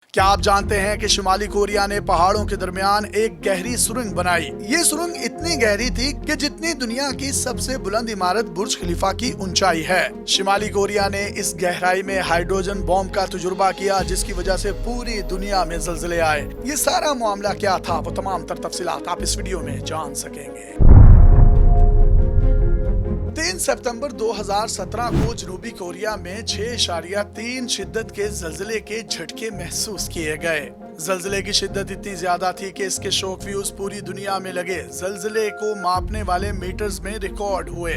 क्या आप जानते हैं कि शिमाली कोरिया ने पहाड़ों के दरमियान एक गहरी सुरंग बनाई। ये सुरंग इतनी गहरी थी कि जितनी दुनिया की सबसे बुलंद इमारत बुर्ज खलीफा की ऊंचाई है। शिमाली कोरिया ने इस गहराई में हाइड्रोजन बॉम्ब का तजुर्बा किया, जिसकी वजह से पूरी दुनिया में ज़लज़ले आए। ये सारा मामला क्या था, वो तमाम तर तफसीलात आप इस वीडियो में जान सकेंगे। 3 सितंबर 2017 को जनूबी कोरिया में 6.3 शिद्दत के ज़लज़ले के झटके महसूस किए गए। ज़लज़ले की शिद्दत इतनी ज्यादा थी कि इसके शॉक व्यूज पूरी दुनिया में लगे। ज़लज़ले को मापने वाले मीटर्स में रिकॉर्ड हुए।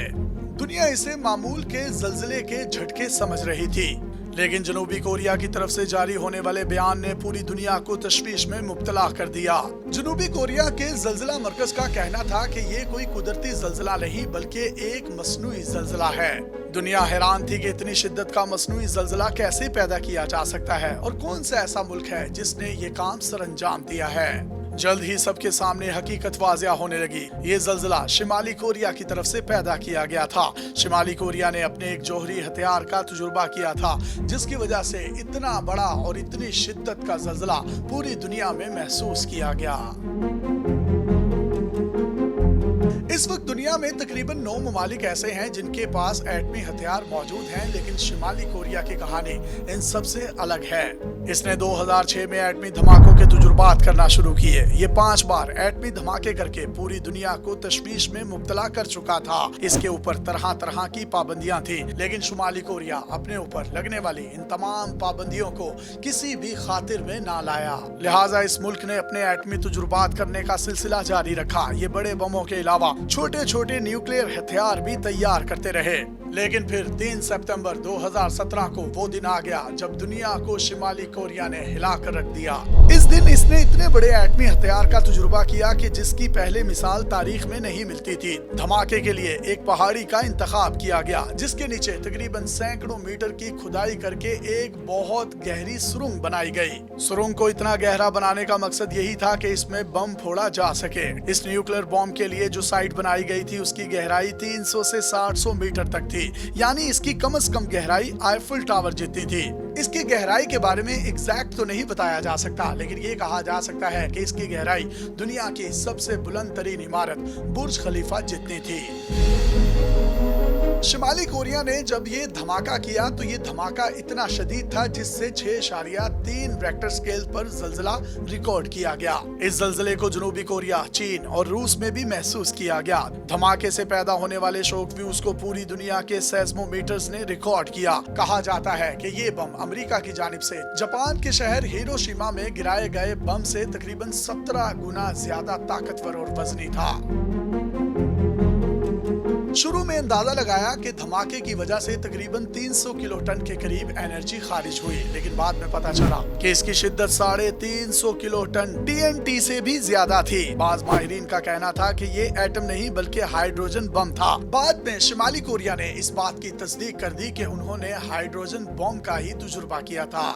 दुनिया इसे मामूल के ज़लज़ले के झटके समझ रही थी, लेकिन जनूबी कोरिया की तरफ से जारी होने वाले बयान ने पूरी दुनिया को तशवीश में मुब्तला कर दिया। जनूबी कोरिया के ज़लज़ला मरकज का कहना था कि ये कोई कुदरती ज़लज़ला नहीं बल्कि एक मसनूई ज़लज़ला है। दुनिया हैरान थी कि इतनी शिद्दत का मसनूई ज़लज़ला कैसे पैदा किया जा सकता है और कौन सा ऐसा मुल्क है जिसने ये काम सरअंजाम दिया है। जल्द ही सबके सामने हकीकत वाज़िया होने लगी। ये ज़लज़ला शिमाली कोरिया की तरफ से पैदा किया गया था। शिमाली कोरिया ने अपने एक जौहरी हथियार का तजुर्बा किया था, जिसकी वजह से इतना बड़ा और इतनी शिद्दत का ज़लज़ला पूरी दुनिया में महसूस किया गया। इस वक्त दुनिया में तकरीबन 9 ममालिक ऐसे हैं जिनके पास एटमी हथियार मौजूद हैं, लेकिन शिमाली कोरिया की कहानी इन सबसे अलग है। इसने 2006 में एटमी धमाकों के तजुर्बात करना शुरू किए। ये 5 बार एटमी धमाके करके पूरी दुनिया को तशवीश में मुब्तला कर चुका था। इसके ऊपर तरह तरह की पाबंदियां थी, लेकिन शिमाली कोरिया अपने ऊपर लगने वाली इन तमाम पाबंदियों को किसी भी खातिर में ना लाया। लिहाजा इस मुल्क ने अपने एटमी तजुर्बात करने का सिलसिला जारी रखा। ये बड़े बमों के अलावा छोटे छोटे न्यूक्लियर हथियार भी तैयार करते रहे। लेकिन फिर 3 सितंबर 2017 को वो दिन आ गया जब दुनिया को शिमाली कोरिया ने हिला कर रख दिया। इस दिन इसने इतने बड़े एटमी हथियार का तजुर्बा किया कि जिसकी पहले मिसाल तारीख में नहीं मिलती थी। धमाके के लिए एक पहाड़ी का इंतखाब किया गया, जिसके नीचे तकरीबन सैकड़ों मीटर की खुदाई करके एक बहुत गहरी सुरंग बनाई गई। सुरंग को इतना गहरा बनाने का मकसद यही था कि इसमें बम फोड़ा जा सके। इस न्यूक्लियर बॉम्ब के लिए जो साइट बनाई गई थी उसकी गहराई 300 से 700 मीटर तक थी, यानी इसकी कम से कम गहराई आईफिल टावर जितनी थी। इसकी गहराई के बारे में एग्जैक्ट तो नहीं बताया जा सकता, लेकिन ये कहा जा सकता है कि इसकी गहराई दुनिया की सबसे बुलंद तरीन इमारत बुर्ज खलीफा जितनी थी। शिमाली कोरिया ने जब ये धमाका किया तो ये धमाका इतना शदीद था जिससे 6.3 रेक्टर स्केल पर ज़लज़ला रिकॉर्ड किया गया। इस ज़लज़ले को जनूबी कोरिया, चीन और रूस में भी महसूस किया गया। धमाके से पैदा होने वाले शॉक व्यूज को पूरी दुनिया के सेस्मोमीटर्स ने रिकॉर्ड किया। कहा जाता है कि ये बम अमेरिका की जानिब से जापान के शहर हिरोशिमा में गिराए गए बम से तकरीबन 17 गुना ज्यादा ताकतवर और वजनी था। शुरू में अंदाजा लगाया कि धमाके की वजह से तकरीबन 300 किलो टन के करीब एनर्जी खारिज हुई, लेकिन बाद में पता चला कि इसकी शिद्दत 350 किलो टन TNT से भी ज्यादा थी। बाज़ माहिरीन का कहना था कि ये एटम नहीं बल्कि हाइड्रोजन बम था। बाद में शिमाली कोरिया ने इस बात की तस्दीक कर दी कि उन्होंने हाइड्रोजन बम का ही तजुर्बा किया था।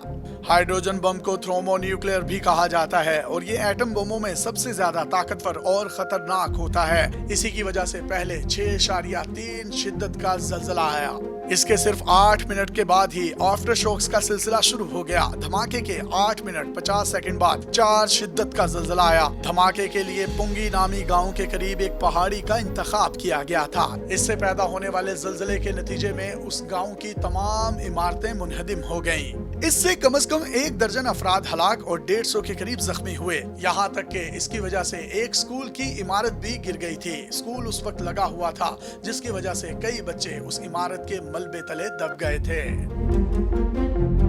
हाइड्रोजन बम को थर्मोन्यूक्लियर भी कहा जाता है और ये एटम बमों में सबसे ज्यादा ताकतवर और खतरनाक होता है। इसी की वजह से पहले 6.3 शिद्दत का ज़लज़ला आया। इसके सिर्फ 8 मिनट के बाद ही आफ्टर शॉक्स का सिलसिला शुरू हो गया। धमाके के 8 मिनट 50 सेकंड बाद 4 शिद्दत का ज़लज़ला आया। धमाके के लिए पुंगी नामी गांव के करीब एक पहाड़ी का इंतखाब किया गया था। इससे पैदा होने वाले ज़लज़ले के नतीजे में उस गांव की तमाम इमारतें मुनहदिम हो गईं। इससे कम से कम 1 दर्जन अफराद हलाक और 150 के करीब जख्मी हुए। यहाँ तक कि इसकी वजह से एक स्कूल की इमारत भी गिर गई थी। स्कूल उस वक्त लगा हुआ था, जिसकी वजह से कई बच्चे उस इमारत के मलबे तले दब गए थे।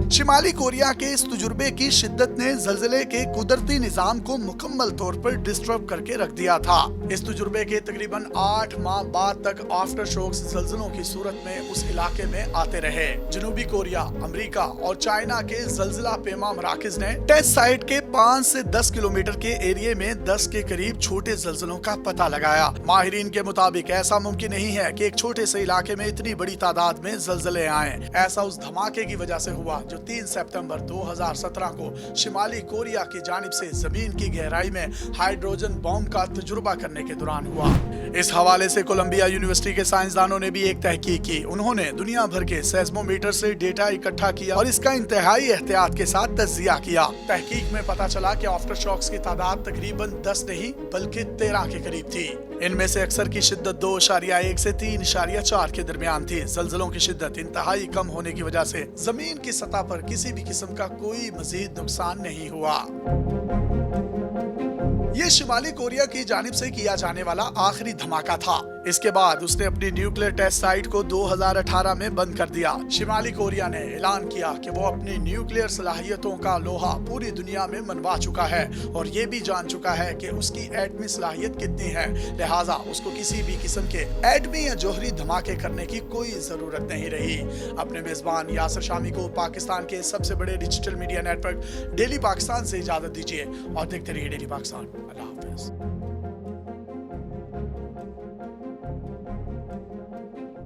शिमाली कोरिया के इस तजुर्बे की शिद्दत ने ज़लज़ले के कुदरती निज़ाम को मुकम्मल तौर पर डिस्टर्ब करके रख दिया था। इस तजुर्बे के तकरीबन 8 माह बाद तक आफ्टर शॉक्स ज़लज़लों की सूरत में उस इलाके में आते रहे। जनूबी कोरिया, अमेरिका और चाइना के ज़लज़ला पेमा मराकिज़ ने टेस्ट साइट के 5 से 10 किलोमीटर के एरिया में 10 के करीब छोटे ज़लज़लों का पता लगाया। माहिरीन के मुताबिक ऐसा मुमकिन नहीं है कि एक छोटे से इलाके में इतनी बड़ी तादाद में ज़लज़ले आए। ऐसा उस धमाके की वजह से हुआ जो 3 सितंबर 2017 को शिमाली कोरिया की जानिब से जमीन की गहराई में हाइड्रोजन बॉम्ब का तजुर्बा करने के दौरान हुआ। इस हवाले से कोलंबिया यूनिवर्सिटी के साइंसदानों ने भी एक तहकीक की। उन्होंने दुनिया भर के सेस्मोमीटर से डेटा इकट्ठा किया और इसका इंतहाई एहतियात के साथ तज्जिया किया। तहकीक में पता चला कि आफ्टर शॉक्स की तादाद तकरीबन 10 नहीं बल्कि 13 के करीब थी। इनमें से अक्सर की शिद्दत 2.1 से 3.4 के दरमियान थी। ज़लज़लों की शिद्दत इंतहाई कम होने की वजह से जमीन की सतह पर किसी भी किस्म का कोई मजीद नुकसान नहीं हुआ। ये शिमाली कोरिया की जानिब से किया जाने वाला आखिरी धमाका था। इसके बाद उसने अपनी न्यूक्लियर टेस्ट साइट को 2018 में बंद कर दिया। शिमाली कोरिया ने ऐलान किया कि वो अपनी न्यूक्लियर सलाहियतों का लोहा पूरी दुनिया में मनवा चुका है और ये भी जान चुका है कि उसकी एटमी सलाहियत कितनी है, लिहाजा उसको किसी भी किस्म के एटमी या जोहरी धमाके करने की कोई जरूरत नहीं रही। अपने मेजबान यासिर शामी को पाकिस्तान के सबसे बड़े digital media network daily Pakistan से इजाजत दीजिए और देखते रहिए डेली पाकिस्तान। अल्लाह हाफिज।